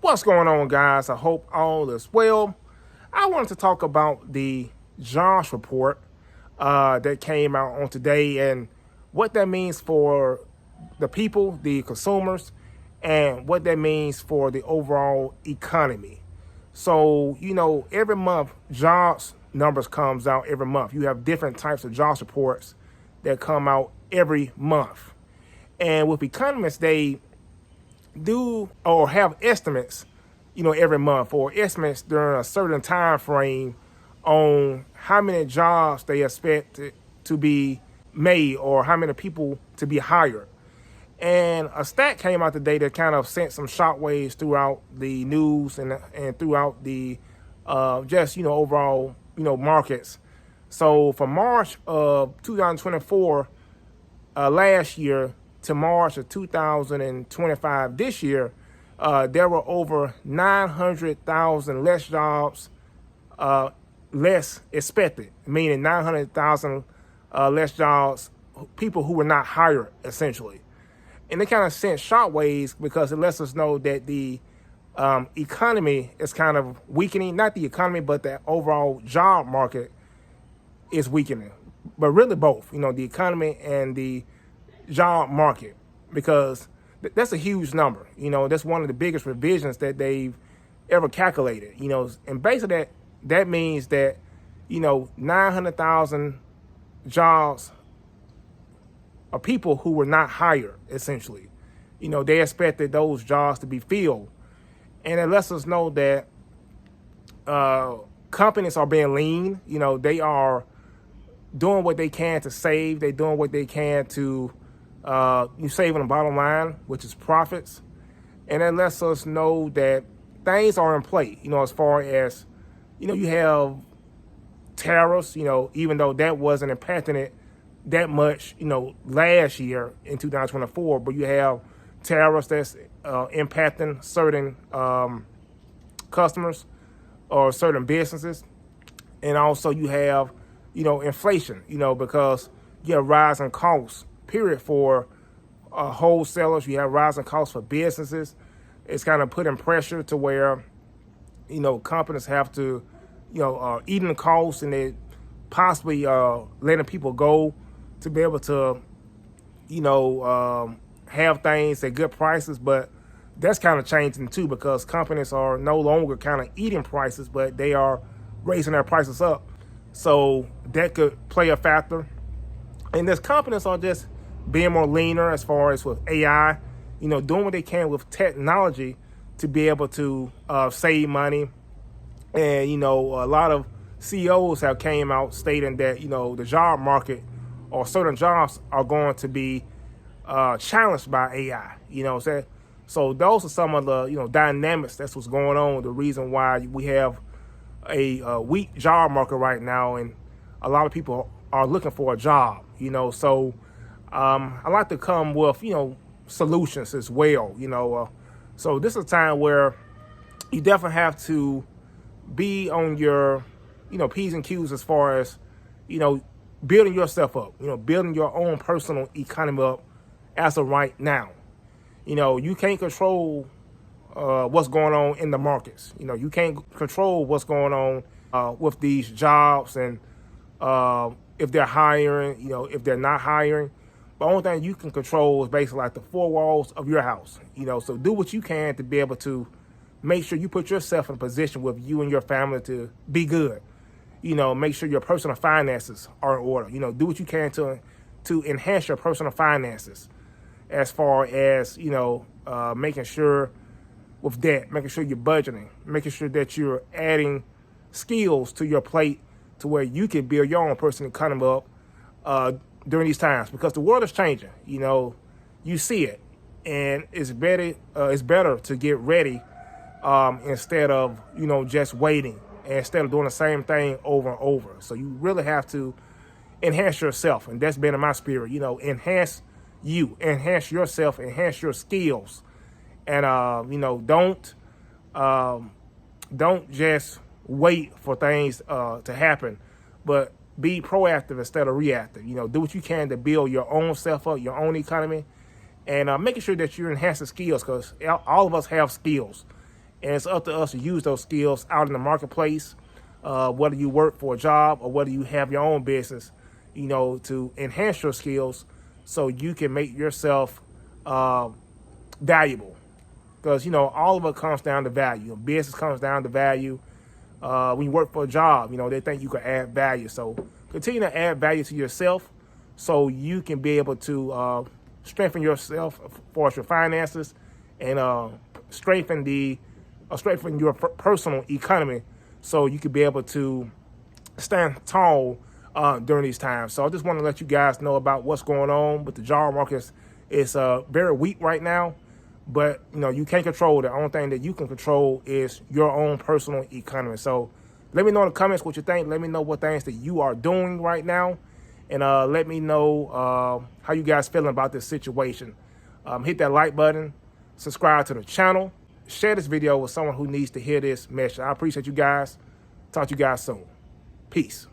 What's going on, guys? I hope all is well. I wanted to talk about the jobs report that came out on today and what that means for the people, the consumers, and what that means for the overall economy. So, every month, jobs numbers comes out every month. You have different types of jobs reports that come out every month. And with economists, they do or have estimates, every month or estimates during a certain time frame on how many jobs they expect to be made or how many people to be hired. And a stat came out today that kind of sent some shockwaves throughout the news and throughout the just overall markets. So from March of 2024 last year to March of 2025 this year, there were over 900,000 less jobs, less expected, meaning 900,000 less jobs, people who were not hired, essentially. And it kind of sent shockwaves because it lets us know that the economy is kind of weakening. Not the economy, but the overall job market is weakening. But really both, the economy and the job market, because that's a huge number. That's one of the biggest revisions that they've ever calculated. And basically that means that 900,000 jobs are people who were not hired, essentially. They expected those jobs to be filled. And it lets us know that companies are being lean. They are doing what they can to save. They're doing what they can to you save on the bottom line, which is profits. And it lets us know that things are in play, as far as, you have tariffs, even though that wasn't impacting it that much, last year in 2024, but you have tariffs that's impacting certain customers or certain businesses. And also you have, inflation, because you have rising costs, period, for wholesalers. You have rising costs for businesses. It's kind of putting pressure to where, companies have to, eating the costs and they possibly letting people go to be able to, have things at good prices. But that's kind of changing too, because companies are no longer kind of eating prices, but they are raising their prices up. So that could play a factor. And there's companies are just being more leaner as far as with AI, doing what they can with technology to be able to save money. And, a lot of CEOs have came out stating that, the job market or certain jobs are going to be challenged by AI, So those are some of the, dynamics. That's what's going on. The reason why we have a weak job market right now, and a lot of people are looking for a job, So I like to come with, solutions as well, So this is a time where you definitely have to be on your, P's and Q's as far as, building yourself up, building your own personal economy up as of right now. You can't control what's going on in the markets. You can't control what's going on with these jobs and if they're hiring, if they're not hiring. The only thing you can control is basically like the four walls of your house. So do what you can to be able to make sure you put yourself in a position with you and your family to be good. Make sure your personal finances are in order. Do what you can to enhance your personal finances, as far as, making sure with that, making sure you're budgeting, making sure that you're adding skills to your plate to where you can build your own personal economy up during these times, because the world is changing. You see it, and it's better to get ready instead of, just waiting, and instead of doing the same thing over and over. So you really have to enhance yourself, and that's been in my spirit. Enhance enhance yourself, enhance your skills, and don't just wait for things to happen, but be proactive instead of reactive. Do what you can to build your own self up, your own economy, and making sure that you're enhancing skills, because all of us have skills. And it's up to us to use those skills out in the marketplace, whether you work for a job or whether you have your own business, to enhance your skills so you can make yourself valuable. Because, all of it comes down to value. Business comes down to value. When you work for a job, they think you can add value. So continue to add value to yourself so you can be able to strengthen yourself as far as your finances and strengthen your personal economy so you can be able to stand tall during these times. So I just want to let you guys know about what's going on with the job market. It's very weak right now, but you can't control it. The only thing that you can control is your own personal economy. So let me know in the comments what you think. Let me know what things that you are doing right now, and let me know how you guys feeling about this situation. Hit that like button, subscribe to the channel, share this video with someone who needs to hear this message. I appreciate you guys. Talk to you guys soon. Peace.